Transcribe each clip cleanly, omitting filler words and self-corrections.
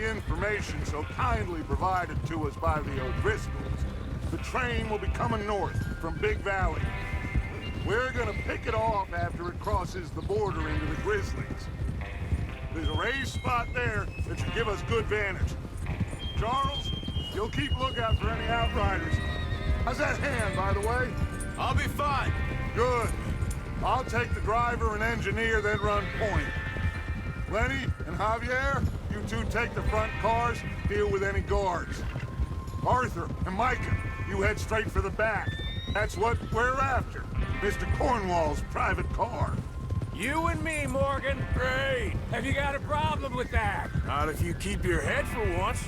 information so kindly provided to us by the O'Driscolls, the train will be coming north from Big Valley. We're gonna pick it off after it crosses the border into the Grizzlies. There's a raised spot there that should give us good vantage. Charles, you'll keep lookout for any outriders. How's that hand, by the way? I'll be fine. Good. I'll take the driver and engineer, then run point. Lenny and Javier, you two take the front cars, deal with any guards. Arthur and Micah, you head straight for the back. That's what we're after. Mr. Cornwall's private car. You and me, Morgan. Great. Have you got a problem with that? Not if you keep your head for once.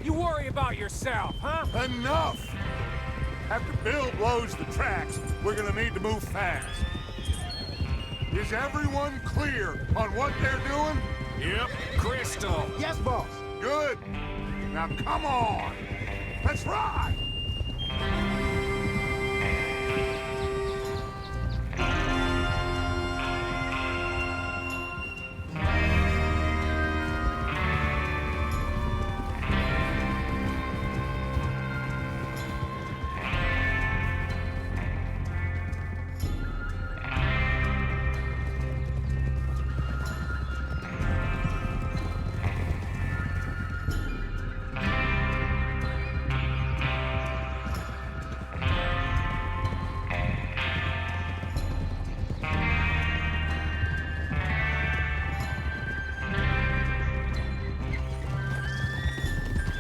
You worry about yourself, huh? Enough! After Bill blows the tracks, we're gonna need to move fast. Is everyone clear on what they're doing? Yep. Crystal. Yes, boss. Good. Now come on. Let's ride.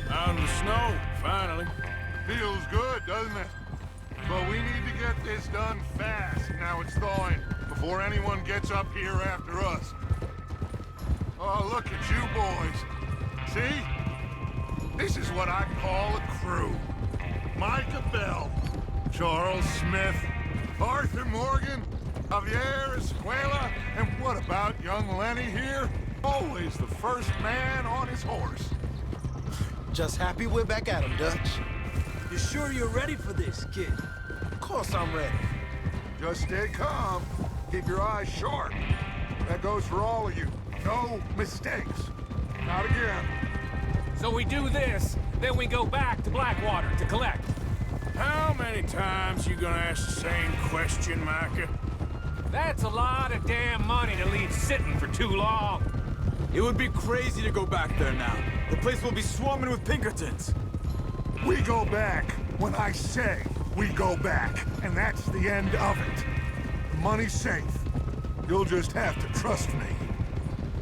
Out in the snow, finally. Feels good, doesn't it? But we need to get this done fast, now it's thawing, before anyone gets up here after us. Oh, look at you boys. See? This is what I call a crew. Micah Bell, Charles Smith, Arthur Morgan, Javier Escuela, and what about young Lenny here? Always the first man on his horse. Just happy we're back at 'em, Dutch. You sure you're ready for this, kid? Of course I'm ready. Just stay calm. Keep your eyes sharp. That goes for all of you. No mistakes. Not again. So we do this, then we go back to Blackwater to collect. How many times you gonna ask the same question, Micah? That's a lot of damn money to leave sitting for too long. It would be crazy to go back there now. The place will be swarming with Pinkertons. We go back when I say we go back, and that's the end of it. The money's safe. You'll just have to trust me.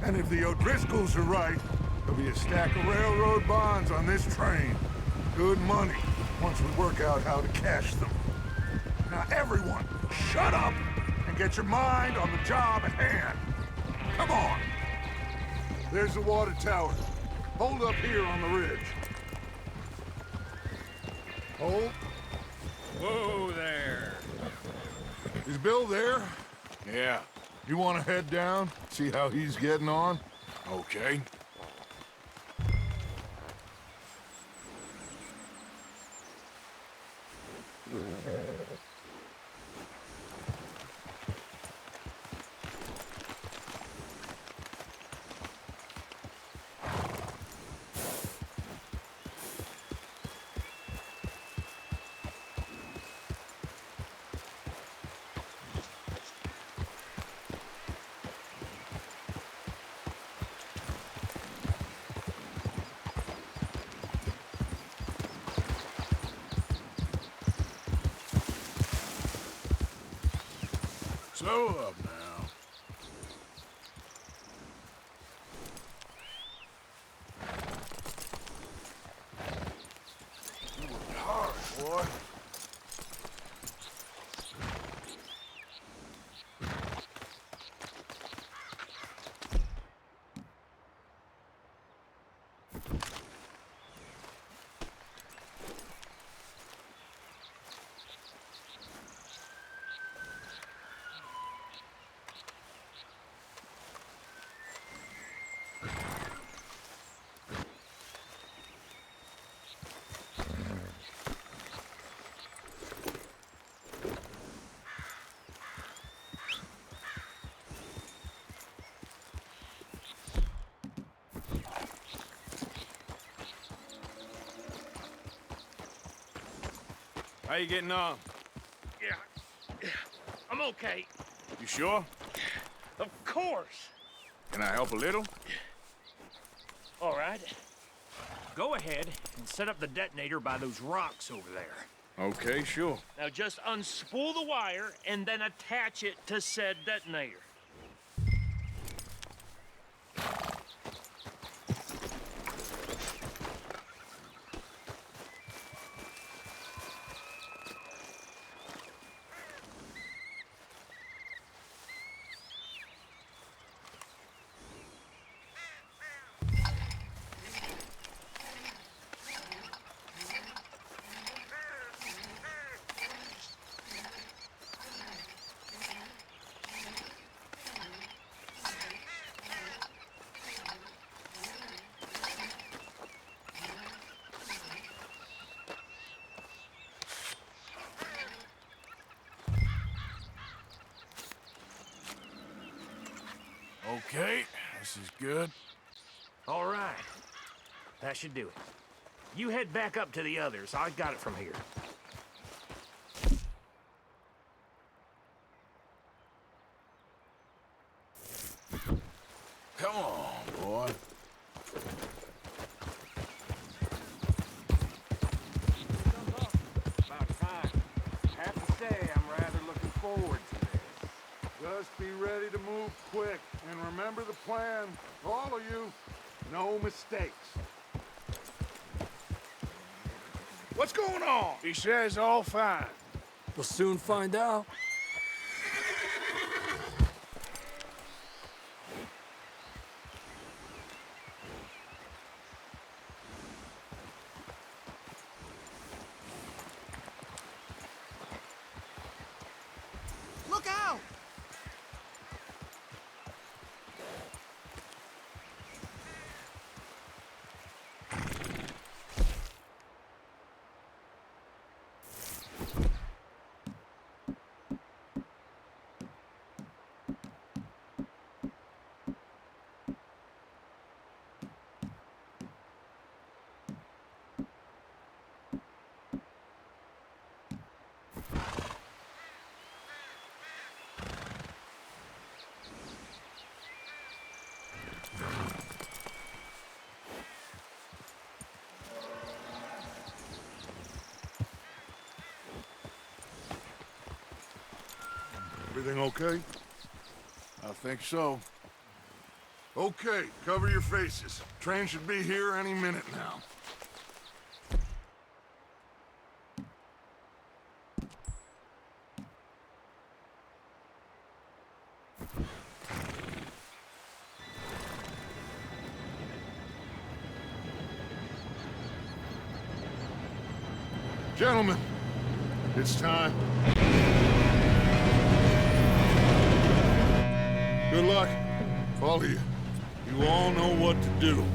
And if the O'Driscolls are right, there'll be a stack of railroad bonds on this train. Good money, once we work out how to cash them. Now everyone, shut up and get your mind on the job at hand. Come on. There's the water tower. Hold up here on the ridge. Hold. Whoa there. Is Bill there? Yeah. You want to head down, see how he's getting on? Okay. Slow up now. You worked hard, boy. How you getting on? Yeah, I'm okay. You sure? Of course. Can I help a little? All right. Go ahead and set up the detonator by those rocks over there. Okay, sure. Now just unspool the wire and then attach it to said detonator. Okay, this is good. All right. That should do it. You head back up to the others. I got it from here. Come on, boy. About time. Have to say, I'm rather looking forward to this. Just be ready to move quick, and remember the plan. All of you, no mistakes. What's going on? He says all fine. We'll soon find out. Look out! Everything okay? I think so. Okay, cover your faces. Train should be here any minute now. Gentlemen, it's time. Good luck, all of you. You all know what to do.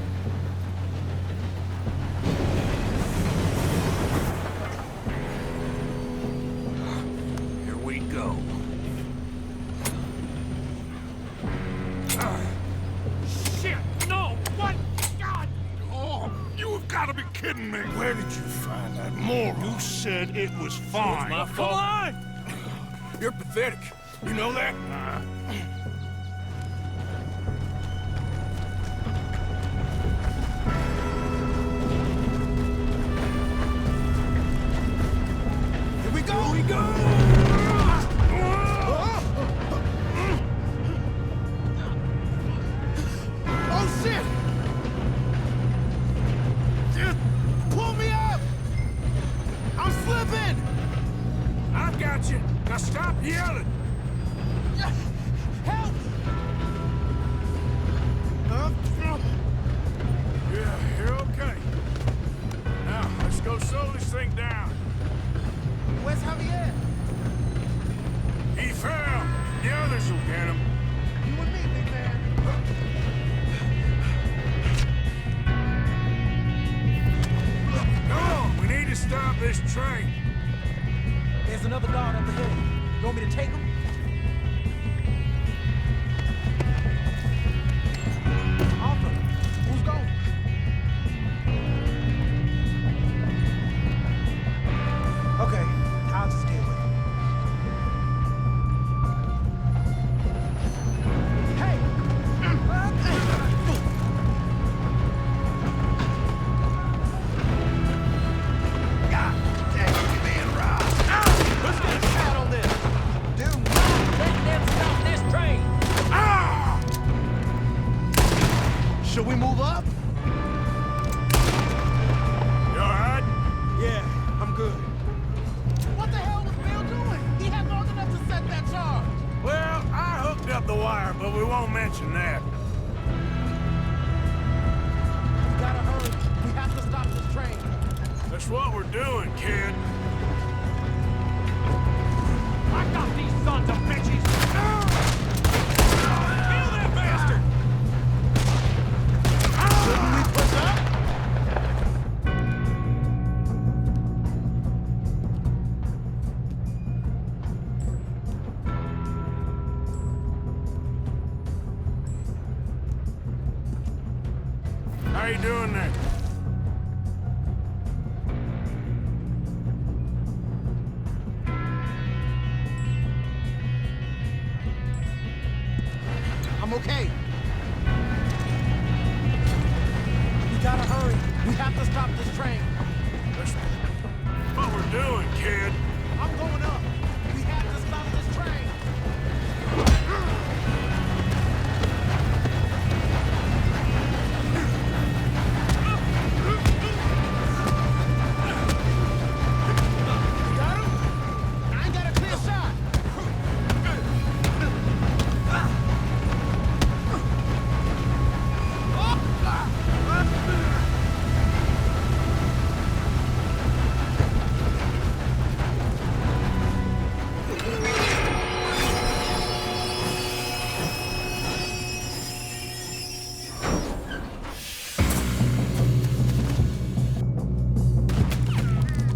Here we go. Shit! No! What? God! Oh, you have got to be kidding me. Where did you find that moron? You said it was fine. My Come fault. on! You're pathetic. You know that? Here we go! Here we go! Oh, shit! Pull me up! I'm slipping! I've got you. Now stop yelling. Help! Yeah, you're okay. Now, let's go slow this thing down. Where's Javier? He fell. The others will get him. You and me, big man. Come on, we need to stop this train. There's another guard up ahead. You want me to take him? Arthur, who's going? Okay, mention that. We gotta hurry. We have to stop this train. That's what we're doing, kid. I got these sons of bitches! Kill that bastard! Shouldn't we push up? How you doing there? I'm okay. We gotta hurry. We have to stop this train. That's what we're doing, kid. I'm going up. We have to stop this train. You got him? I ain't got a clear shot.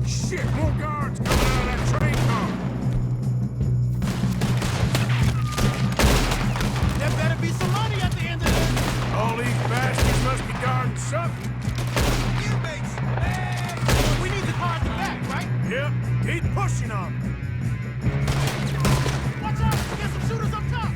Shit, more guards coming out of that train car. There better be some money at the end of this. All these bastards must be guarding something. Inmates! We need the car at the back, right? Yep, keep pushing on them. Watch out! Get some shooters up top!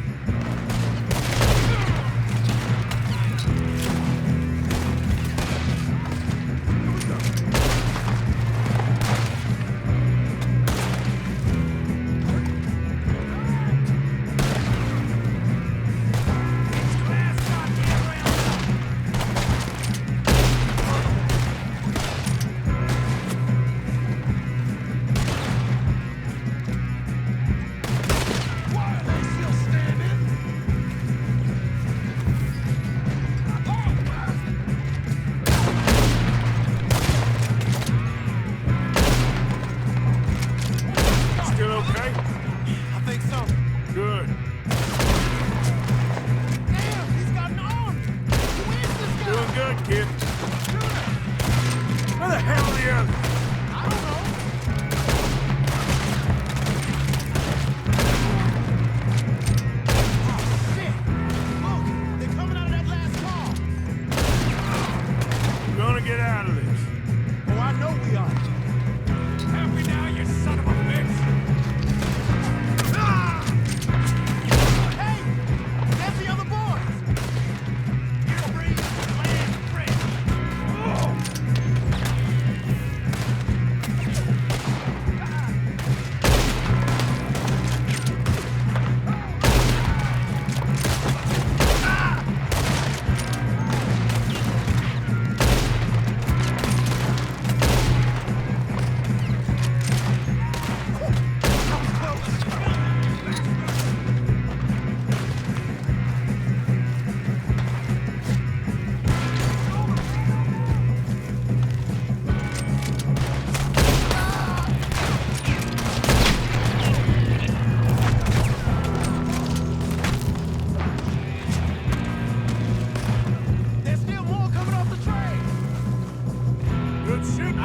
Still okay? I think so. Good. Damn, he's got an arm! Who is this guy? Doing good, kid. Where the hell are the others? I don't know. Oh, shit! Look, they're coming out of that last car. We're gonna get out of this. Oh, I know we are. Happy now, you son of a bitch! Hey! There's the other boys! You breathe, land, friend. There's still more coming off the train! Good shoot.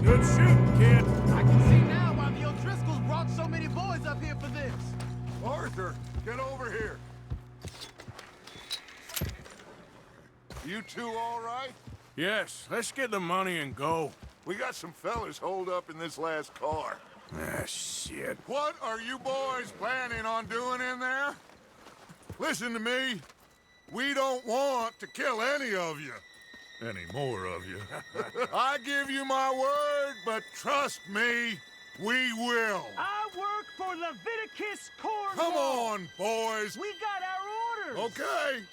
Good shoot, kid. I can see now why the O'Driscolls brought so many boys up here for this. Arthur, get over here. You two all right? Yes, let's get the money and go. We got some fellas holed up in this last car. Ah, shit. What are you boys planning on doing in there? Listen to me. We don't want to kill any of you. Any more of you. I give you my word, but trust me, we will. I work for Leviticus Cornwall. Come on, boys. We got our orders. Okay.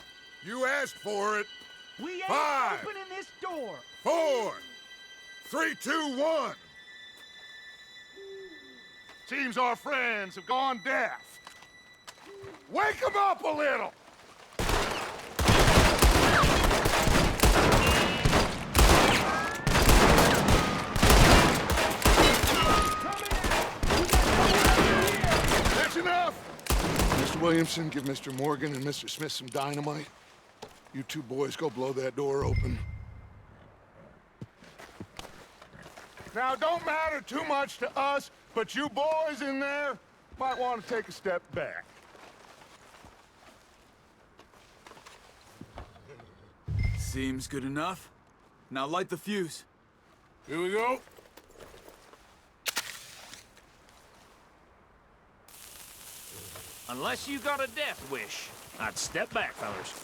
You asked for it. We ain't 5, opening this door. 4, 3, 2, 1. Seems our friends have gone deaf. Wake him up a little! That's enough! Mr. Williamson, give Mr. Morgan and Mr. Smith some dynamite. You two boys go blow that door open. Now, it don't matter too much to us, but you boys in there might want to take a step back. Seems good enough. Now light the fuse. Here we go. Unless you got a death wish, I'd step back, fellas.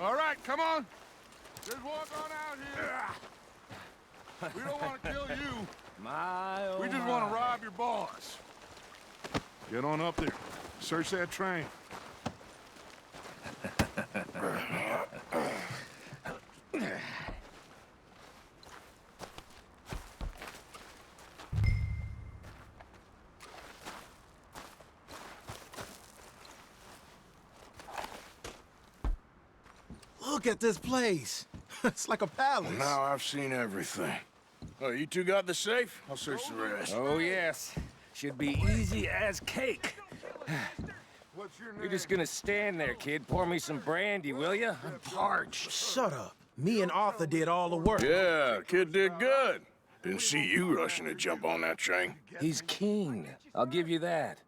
All right, come on. Just walk on out here. We don't want to kill you. We just want to rob your boss. Get on up there. Search that train. Look at this place. It's like a palace. Now I've seen everything. Oh, you two got the safe? I'll search the rest. Oh, yes. Should be easy as cake. What's your name? You're just gonna stand there, kid. Pour me some brandy, will you? I'm parched. Shut up. Me and Arthur did all the work. Yeah, kid did good. Didn't see you rushing to jump on that train. He's keen. I'll give you that.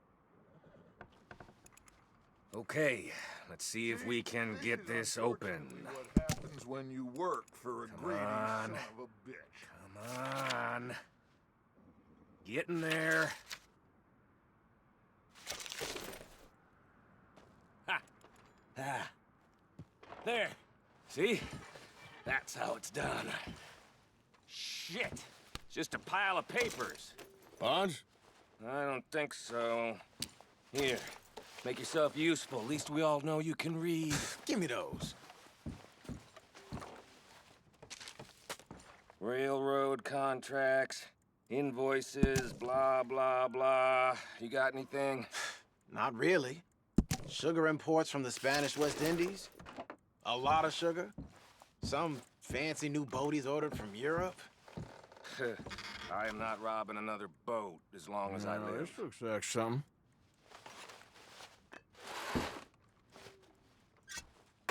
Okay, let's see if we can get this open. What happens when you work for a greedy son of a bitch? Come on. Get in there. Ha! Ah. There. See? That's how it's done. Shit. It's just a pile of papers. Bonds? I don't think so. Here. Make yourself useful. At least we all know you can read. Give me those. Railroad contracts, invoices, blah, blah, blah. You got anything? Not really. Sugar imports from the Spanish West Indies. A lot of sugar. Some fancy new boat he's ordered from Europe. I am not robbing another boat as long as I live. This looks like something.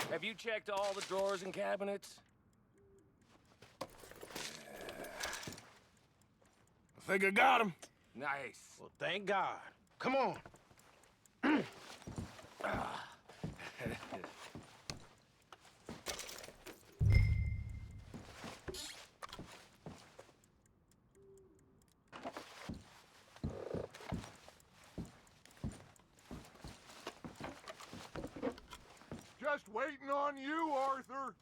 Have you checked all the drawers and cabinets? I think I got him. Nice. Well, thank God. Come on. Just waiting on you, Arthur.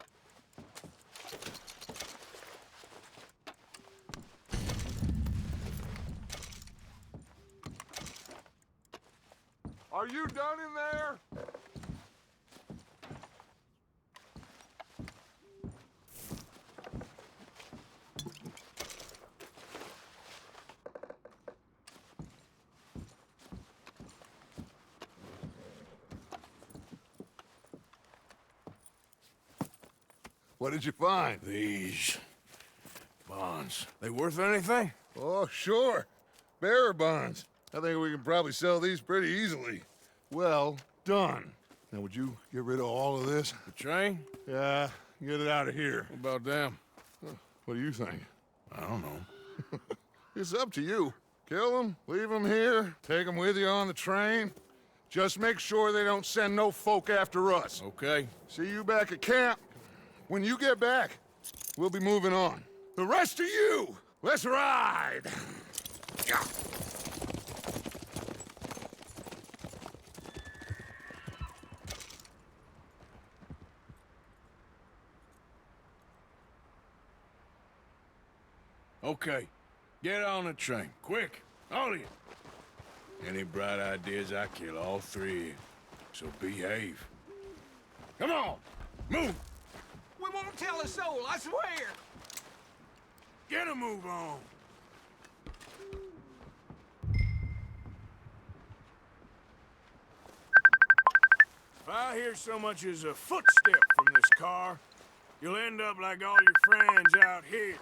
Are you done in there? What did you find? These bonds. They worth anything? Oh, sure. Bearer bonds. I think we can probably sell these pretty easily. Well done. Now, would you get rid of all of this? The train? Yeah, get it out of here. What about them? What do you think? I don't know. It's up to you. Kill them, leave them here, take them with you on the train. Just make sure they don't send no folk after us. Okay. See you back at camp. When you get back, we'll be moving on. The rest of you, let's ride! Yeah. Okay. Get on the train. Quick. All of you. Any bright ideas, I kill all three of you. So behave. Come on. Move. won't tell a soul, I swear! Get a move on. If I hear so much as a footstep from this car, you'll end up like all your friends out here.